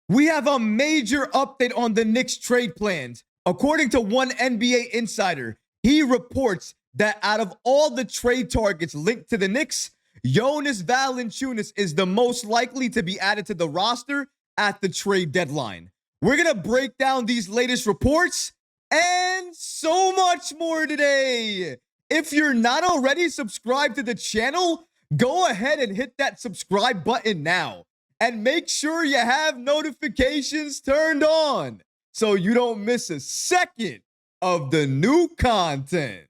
We have a major update on the Knicks trade plans. According to one NBA insider, he reports that out of all the trade targets linked to the Knicks, Jonas Valanciunas is the most likely to be added to the roster at the trade deadline. We're going to break down these latest reports and so much more today. If you're not already subscribed to the channel, go ahead and hit that subscribe button now. And make sure you have notifications turned on so you don't miss a second of the new content.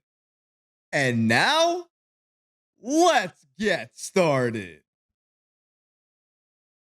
And now, let's get started.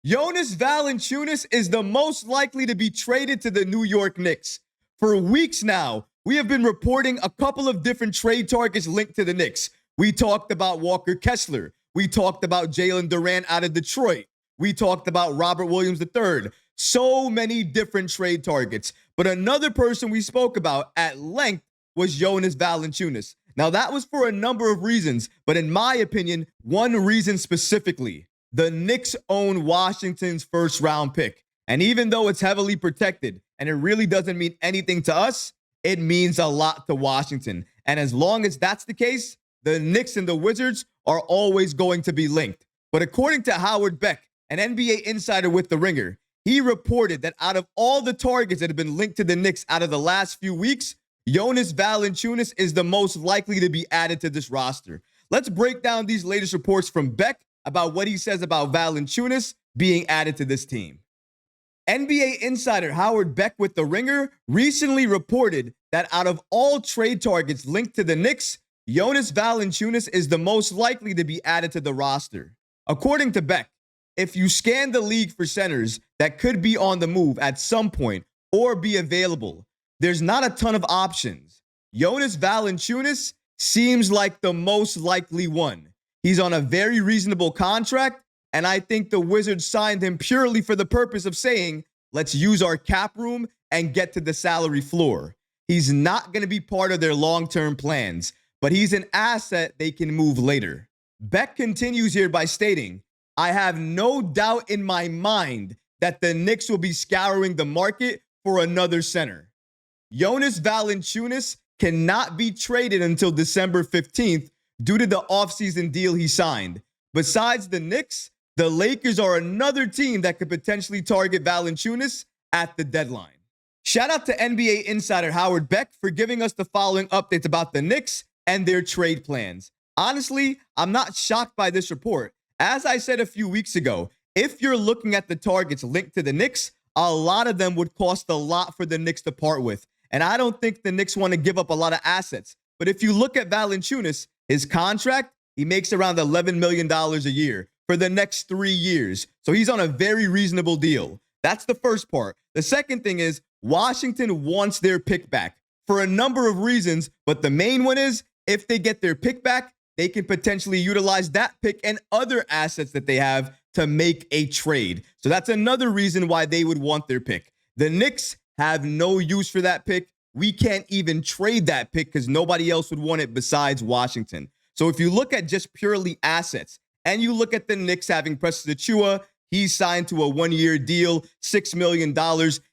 Jonas Valanciunas is the most likely to be traded to the New York Knicks. For weeks now, we have been reporting a couple of different trade targets linked to the Knicks. We talked about Walker Kessler. We talked about Jalen Duren out of Detroit. We talked about Robert Williams III. So many different trade targets. But another person we spoke about at length was Jonas Valanciunas. Now, that was for a number of reasons, but in my opinion, one reason specifically. The Knicks own Washington's first-round pick. And even though it's heavily protected and it really doesn't mean anything to us, it means a lot to Washington. And as long as that's the case, the Knicks and the Wizards are always going to be linked. But according to Howard Beck, an NBA insider with The Ringer, he reported that out of all the targets that have been linked to the Knicks out of the last few weeks, Jonas Valanciunas is the most likely to be added to this roster. Let's break down these latest reports from Beck about what he says about Valanciunas being added to this team. NBA insider Howard Beck with The Ringer recently reported that out of all trade targets linked to the Knicks, Jonas Valanciunas is the most likely to be added to the roster. According to Beck, if you scan the league for centers that could be on the move at some point or be available, there's not a ton of options. Jonas Valanciunas seems like the most likely one. He's on a very reasonable contract, and I think the Wizards signed him purely for the purpose of saying, let's use our cap room and get to the salary floor. He's not going to be part of their long-term plans, but he's an asset they can move later. Beck continues here by stating, I have no doubt in my mind that the Knicks will be scouring the market for another center. Jonas Valanciunas cannot be traded until December 15th due to the offseason deal he signed. Besides the Knicks, the Lakers are another team that could potentially target Valanciunas at the deadline. Shout out to NBA insider Howard Beck for giving us the following updates about the Knicks and their trade plans. Honestly, I'm not shocked by this report. As I said a few weeks ago, if you're looking at the targets linked to the Knicks, a lot of them would cost a lot for the Knicks to part with. And I don't think the Knicks want to give up a lot of assets. But if you look at Valanciunas, his contract, he makes around $11 million a year for the next 3 years. So he's on a very reasonable deal. That's the first part. The second thing is Washington wants their pick back for a number of reasons. But the main one is if they get their pick back, they can potentially utilize that pick and other assets that they have to make a trade. So that's another reason why they would want their pick. The Knicks have no use for that pick. We can't even trade that pick because nobody else would want it besides Washington. So if you look at just purely assets and you look at the Knicks having Precious Achiuwa, he's signed to a 1-year deal, $6 million.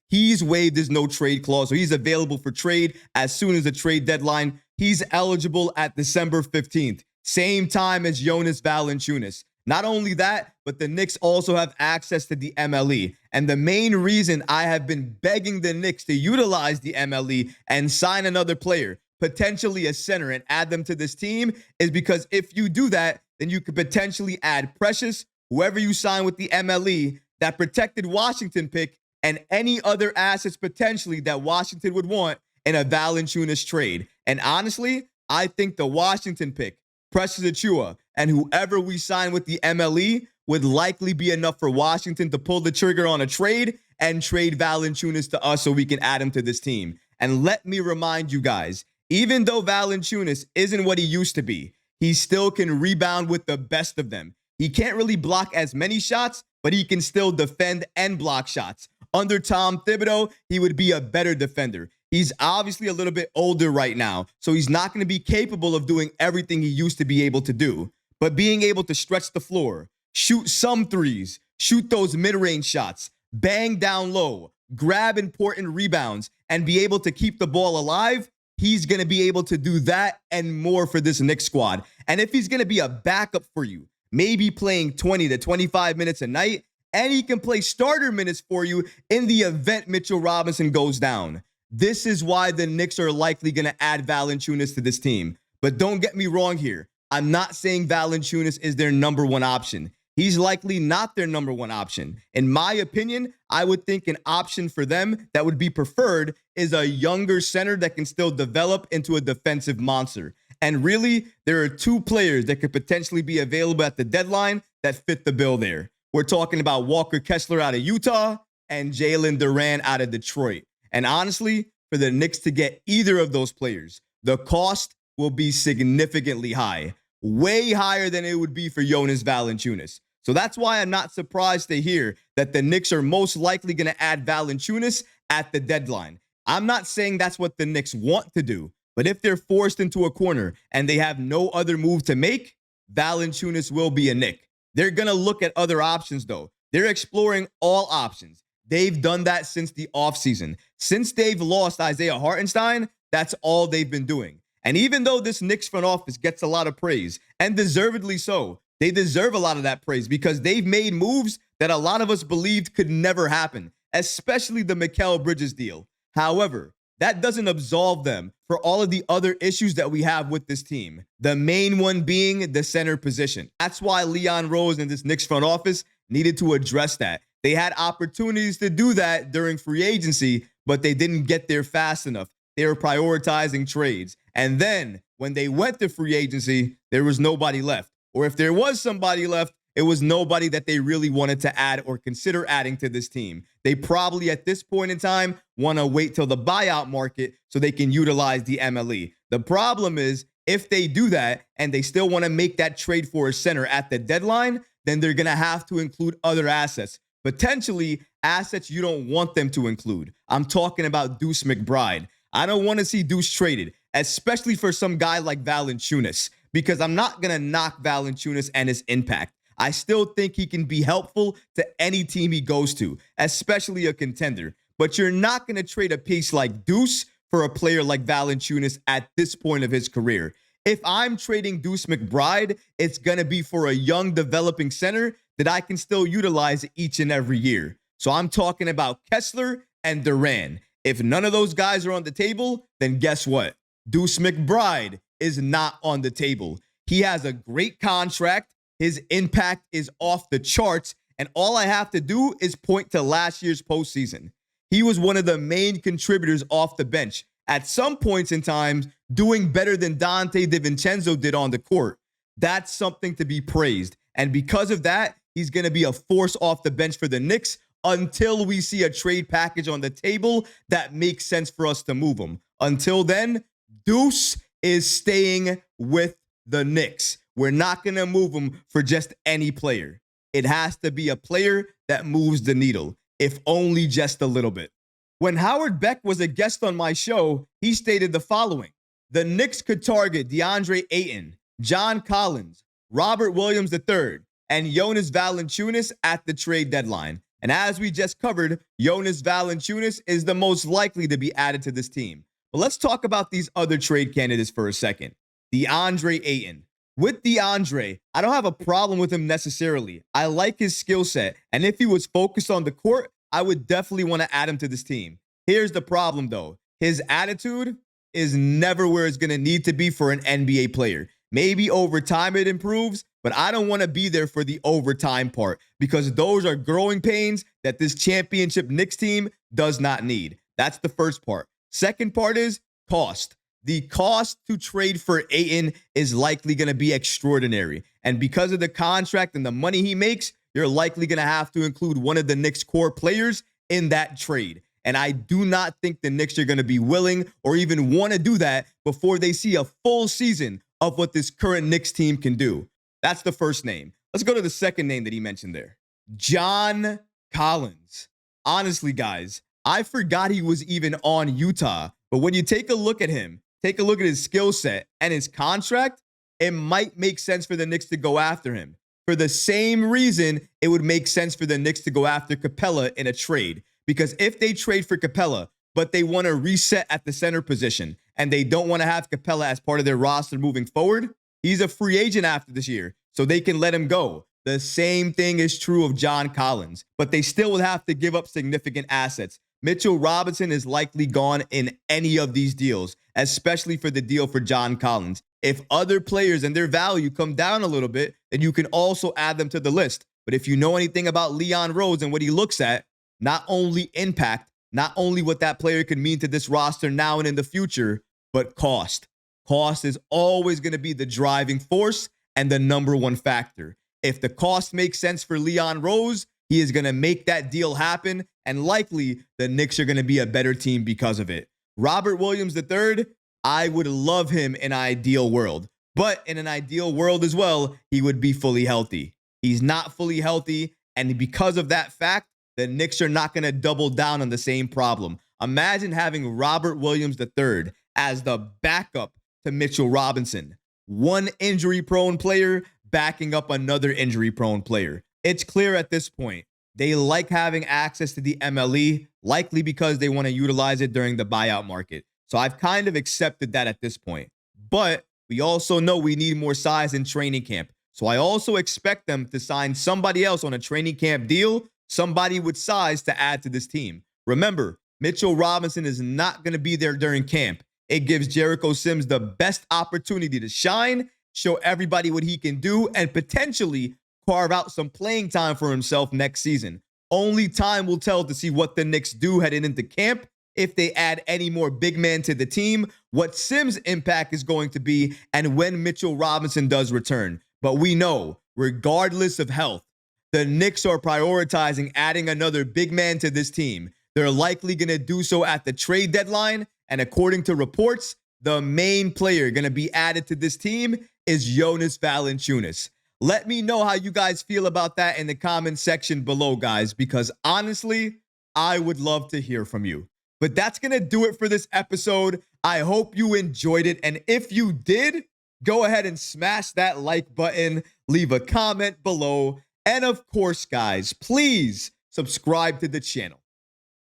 He's waived his no trade clause, so he's available for trade as soon as the trade deadline. He's eligible at December 15th. Same time as Jonas Valanciunas. Not only that, but the Knicks also have access to the MLE. And the main reason I have been begging the Knicks to utilize the MLE and sign another player, potentially a center, and add them to this team is because if you do that, then you could potentially add Precious, whoever you sign with the MLE, that protected Washington pick, and any other assets potentially that Washington would want in a Valanciunas trade. And honestly, I think the Washington pick, Precious Achiuwa, and whoever we sign with the MLE would likely be enough for Washington to pull the trigger on a trade and trade Valanciunas to us so we can add him to this team. And let me remind you guys, even though Valanciunas isn't what he used to be, he still can rebound with the best of them. He can't really block as many shots, but he can still defend and block shots. Under Tom Thibodeau, he would be a better defender. He's obviously a little bit older right now, so he's not going to be capable of doing everything he used to be able to do. But being able to stretch the floor, shoot some threes, shoot those mid-range shots, bang down low, grab important rebounds, and be able to keep the ball alive, he's going to be able to do that and more for this Knicks squad. And if he's going to be a backup for you, maybe playing 20 to 25 minutes a night, and he can play starter minutes for you in the event Mitchell Robinson goes down. This is why the Knicks are likely going to add Valanciunas to this team. But don't get me wrong here. I'm not saying Valanciunas is their number one option. He's likely not their number one option. In my opinion, I would think an option for them that would be preferred is a younger center that can still develop into a defensive monster. And really, there are two players that could potentially be available at the deadline that fit the bill there. We're talking about Walker Kessler out of Utah and Jalen Duren out of Detroit. And honestly, for the Knicks to get either of those players, the cost will be significantly high, way higher than it would be for Jonas Valanciunas. So that's why I'm not surprised to hear that the Knicks are most likely going to add Valanciunas at the deadline. I'm not saying that's what the Knicks want to do, but if they're forced into a corner and they have no other move to make, Valanciunas will be a Knick. They're going to look at other options, though. They're exploring all options. They've done that since the offseason. Since they've lost Isaiah Hartenstein, that's all they've been doing. And even though this Knicks front office gets a lot of praise, and deservedly so, they deserve a lot of that praise because they've made moves that a lot of us believed could never happen, especially the Mikal Bridges deal. However, that doesn't absolve them for all of the other issues that we have with this team. The main one being the center position. That's why Leon Rose and this Knicks front office needed to address that. They had opportunities to do that during free agency, but they didn't get there fast enough. They were prioritizing trades. And then when they went to free agency, there was nobody left. Or if there was somebody left, it was nobody that they really wanted to add or consider adding to this team. They probably at this point in time want to wait till the buyout market so they can utilize the MLE. The problem is if they do that and they still want to make that trade for a center at the deadline, then they're going to have to include other assets, potentially assets you don't want them to include. I'm talking about Deuce McBride. I don't want to see Deuce traded, especially for some guy like Valanciunas, because I'm not going to knock Valanciunas and his impact. I still think he can be helpful to any team he goes to, especially a contender. But you're not going to trade a piece like Deuce for a player like Valanciunas at this point of his career. If I'm trading Deuce McBride, it's going to be for a young developing center that I can still utilize each and every year. So I'm talking about Kessler and Duren. If none of those guys are on the table, then guess what? Deuce McBride is not on the table. He has a great contract. His impact is off the charts, and all I have to do is point to last year's postseason. He was one of the main contributors off the bench, at some points in time doing better than Dante DiVincenzo did on the court. That's something to be praised, and because of that, he's going to be a force off the bench for the Knicks until we see a trade package on the table that makes sense for us to move him. Until then, Deuce is staying with the Knicks. We're not going to move him for just any player. It has to be a player that moves the needle, if only just a little bit. When Howard Beck was a guest on my show, he stated the following: the Knicks could target DeAndre Ayton, John Collins, Robert Williams III, and Jonas Valanciunas at the trade deadline. And as we just covered, Jonas Valanciunas is the most likely to be added to this team. But let's talk about these other trade candidates for a second. DeAndre Ayton. With DeAndre, I don't have a problem with him necessarily. I like his skill set, and if he was focused on the court, I would definitely want to add him to this team. Here's the problem, though. His attitude is never where it's going to need to be for an NBA player. Maybe over time it improves, but I don't want to be there for the overtime part because those are growing pains that this championship Knicks team does not need. That's the first part. Second part is cost. The cost to trade for Ayton is likely going to be extraordinary. And because of the contract and the money he makes, you're likely going to have to include one of the Knicks' core players in that trade. And I do not think the Knicks are going to be willing or even want to do that before they see a full season of what this current Knicks team can do. That's the first name. Let's go to the second name that he mentioned there. John Collins. Honestly, guys, I forgot he was even on Utah. But when you take a look at him, take a look at his skill set and his contract, it might make sense for the Knicks to go after him. For the same reason, it would make sense for the Knicks to go after Capella in a trade. Because if they trade for Capella, but they want to reset at the center position, and they don't want to have Capella as part of their roster moving forward, he's a free agent after this year, so they can let him go. The same thing is true of John Collins, but they still would have to give up significant assets. Mitchell Robinson is likely gone in any of these deals, especially for the deal for John Collins. If other players and their value come down a little bit, then you can also add them to the list. But if you know anything about Leon Rose and what he looks at, not only impact, not only what that player could mean to this roster now and in the future, but cost. Cost is always going to be the driving force and the number one factor. If the cost makes sense for Leon Rose, he is going to make that deal happen, and likely the Knicks are going to be a better team because of it. Robert Williams III, I would love him in an ideal world, but in an ideal world as well, he would be fully healthy. He's not fully healthy, and because of that fact, the Knicks are not going to double down on the same problem. Imagine having Robert Williams III as the backup to Mitchell Robinson. One injury-prone player backing up another injury-prone player. It's clear at this point, they like having access to the MLE, likely because they want to utilize it during the buyout market. So I've kind of accepted that at this point. But we also know we need more size in training camp. So I also expect them to sign somebody else on a training camp deal, somebody with size to add to this team. Remember, Mitchell Robinson is not going to be there during camp. It gives Jericho Sims the best opportunity to shine, show everybody what he can do, and potentially carve out some playing time for himself next season. Only time will tell to see what the Knicks do heading into camp, if they add any more big men to the team, what Sims' impact is going to be, and when Mitchell Robinson does return. But we know, regardless of health, the Knicks are prioritizing adding another big man to this team. They're likely going to do so at the trade deadline, and according to reports, the main player going to be added to this team is Jonas Valanciunas. Let me know how you guys feel about that in the comment section below, guys, because honestly, I would love to hear from you. But that's going to do it for this episode. I hope you enjoyed it. And if you did, go ahead and smash that like button, leave a comment below. And of course, guys, please subscribe to the channel.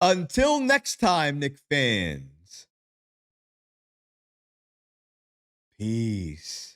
Until next time, Knicks fans. Peace.